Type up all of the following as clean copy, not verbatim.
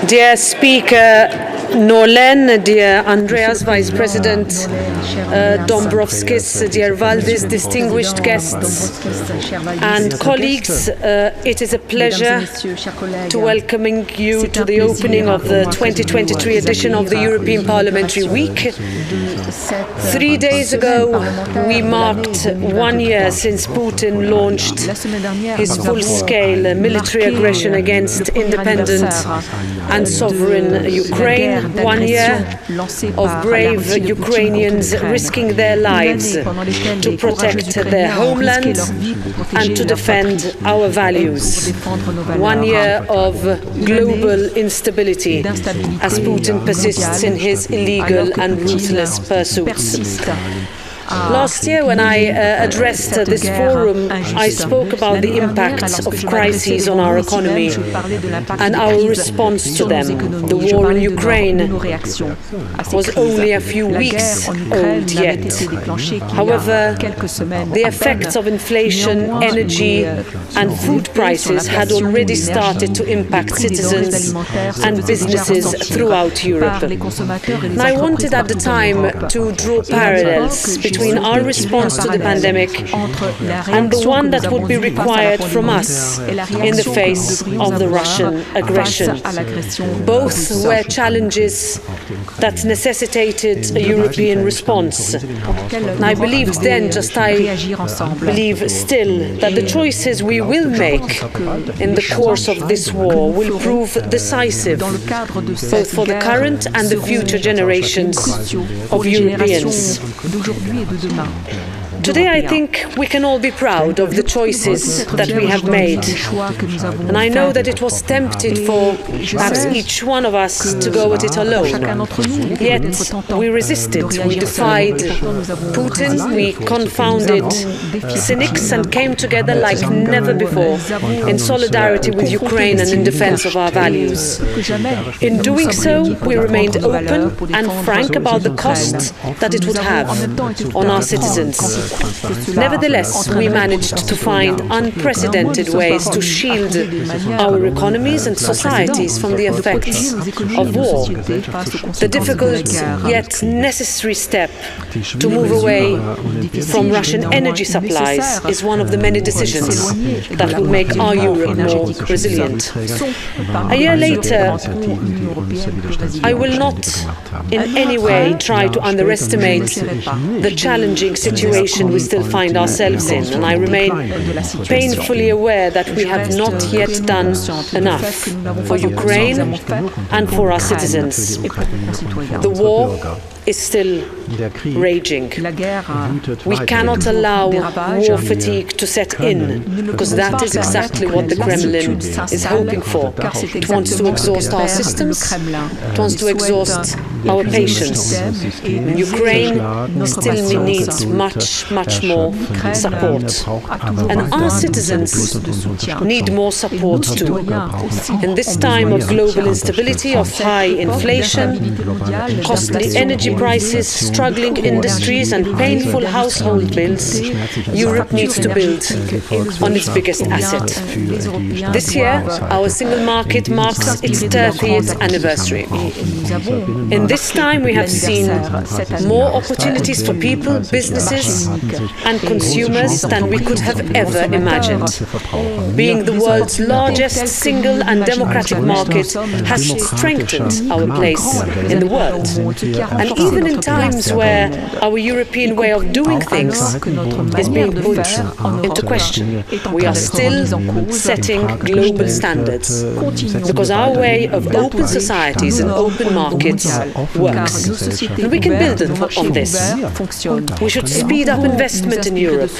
Dear Speaker Nolen, dear Andreas, Vice President Dombrovskis, dear Valdis, distinguished guests and colleagues, it is a pleasure to welcome you to the opening of the 2023 edition of the European Parliamentary Week. 3 days ago, we marked 1 year since Putin launched his full-scale military aggression against independent and sovereign Ukraine. 1 year of brave Ukrainians risking their lives to protect their homeland and to defend our values. 1 year of global instability as Putin persists in his illegal and ruthless pursuits. Last year, when I addressed this forum, I spoke about the impact of crises on our economy and our response to them. The war in Ukraine was only a few weeks old yet. However, the effects of inflation, energy and food prices had already started to impact citizens and businesses throughout Europe. And I wanted at the time to draw parallels between our response to the pandemic and the one that would be required from us in the face of the Russian aggression. Both were challenges that necessitated a European response. And I believed then, just I believe still, that the choices we will make in the course of this war will prove decisive, both for the current and the future generations of Europeans. Today, I think we can all be proud of the choices that we have made. And I know that it was tempted for perhaps each one of us to go at it alone. Yet we resisted, we defied Putin, we confounded cynics and came together like never before in solidarity with Ukraine and in defense of our values. In doing so, we remained open and frank about the cost that it would have on our citizens. Nevertheless, we managed to find unprecedented ways to shield our economies and societies from the effects of war. The difficult yet necessary step to move away from Russian energy supplies is one of the many decisions that will make our Europe more resilient. A year later, I will not in any way try to underestimate the challenging situation we still find ourselves in, and I remain painfully aware that we have not yet done enough for Ukraine and for our citizens. The war is still raging. We cannot allow war fatigue to set in, because that is exactly what the Kremlin is hoping for. It wants to exhaust our systems, it wants to exhaust our patience. Ukraine still needs much more support. And our citizens need more support too. In this time of global instability, of high inflation, costly energy prices, struggling industries and painful household bills, Europe needs to build on its biggest asset. This year, our single market marks its 30th anniversary. In this time, we have seen more opportunities for people, businesses and consumers than we could have ever imagined. Being the world's largest single and democratic market has strengthened our place in the world. And even in times where our European way of doing things is being put into question, we are still setting global standards, because our way of open societies and open markets works. And we can build on this. We should speed up investment in Europe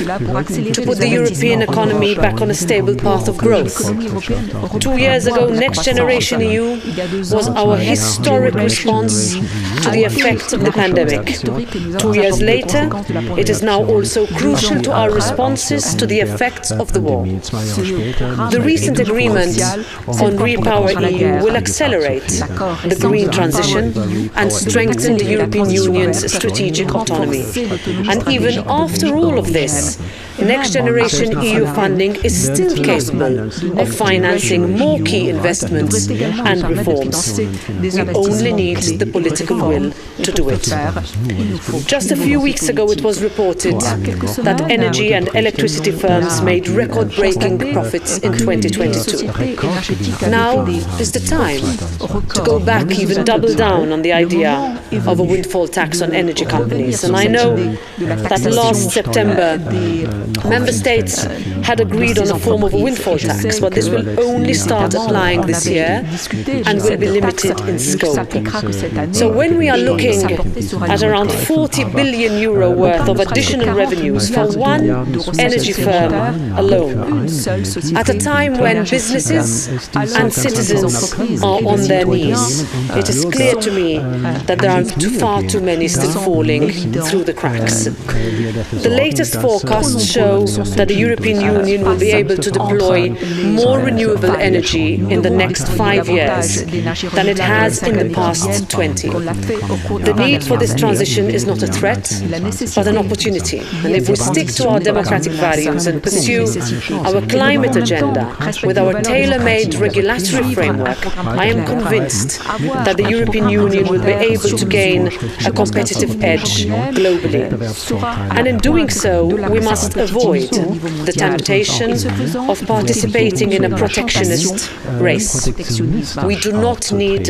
to put the European economy back on a stable path of growth. 2 years ago, Next Generation EU was our historic response to the effects of of the pandemic. 2 years later, it is now also crucial to our responses to the effects of the war. The recent agreement on REPowerEU will accelerate the green transition and strengthen the European Union's strategic autonomy. And even after all of this, Next Generation EU funding is still capable of financing more key investments and reforms. We only need the political will to do it. Just a few weeks ago it was reported that energy and electricity firms made record-breaking profits in 2022. Now is the time to go back, even double down on the idea of a windfall tax on energy companies. And I know that last September Member States had agreed on a form of a windfall tax, but this will only start applying this year and will be limited in scope. So when we are looking at around 40 billion euro worth of additional revenues for one energy firm alone, at a time when businesses and citizens are on their knees, it is clear to me that there are far too many still falling through the cracks. The latest forecasts show that the European Union will be able to deploy more renewable energy in the next 5 years than it has in the past 20. The need for this transition is not a threat, but an opportunity. And if we stick to our democratic values and pursue our climate agenda with our tailor-made regulatory framework, I am convinced that the European Union will be able to gain a competitive edge globally. And in doing so, we must avoid the temptation of participating in a protectionist race. We do not need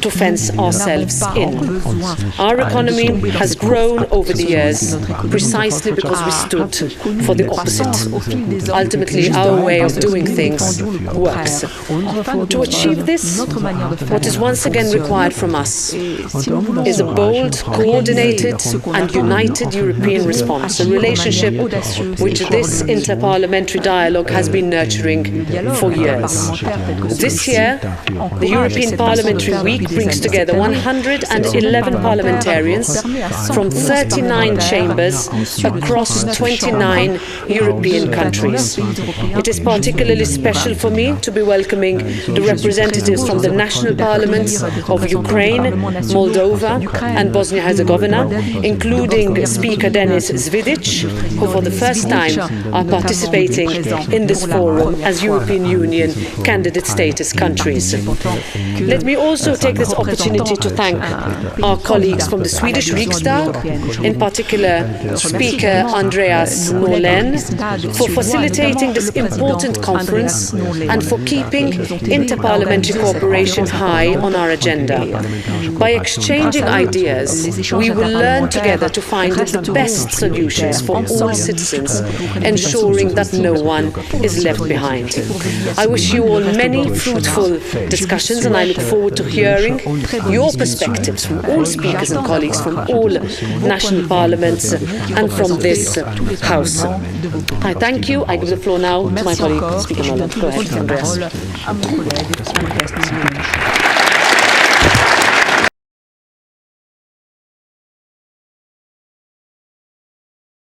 to fence ourselves in. Our economy has grown over the years precisely because we stood for the opposite. Ultimately, our way of doing things works. To achieve this, what is once again required from us is a bold, coordinated and united European response, a relationship which this interparliamentary dialogue has been nurturing for years. This year, the European Parliamentary Week brings together 111 parliamentarians from 39 chambers across 29 European countries. It is particularly special for me to be welcoming the representatives from the national parliaments of Ukraine, Moldova and Bosnia-Herzegovina, including Speaker Denis Zvidic, who for the first time are participating in this forum as European Union candidate status countries. Let me also take this opportunity to thank our colleagues from the Swedish Riksdag, in particular Speaker Andreas Norlén, for facilitating this important conference and for keeping interparliamentary cooperation high on our agenda. By exchanging ideas, we will learn together to find the best solutions for all citizens, ensuring that no one is left behind. I wish you all many fruitful discussions, and I look forward to hearing your perspectives from all speakers and colleagues from all national parliaments and from this House. I thank you. I give the floor now to my colleague, Speaker Norlén. Go ahead, Andreas.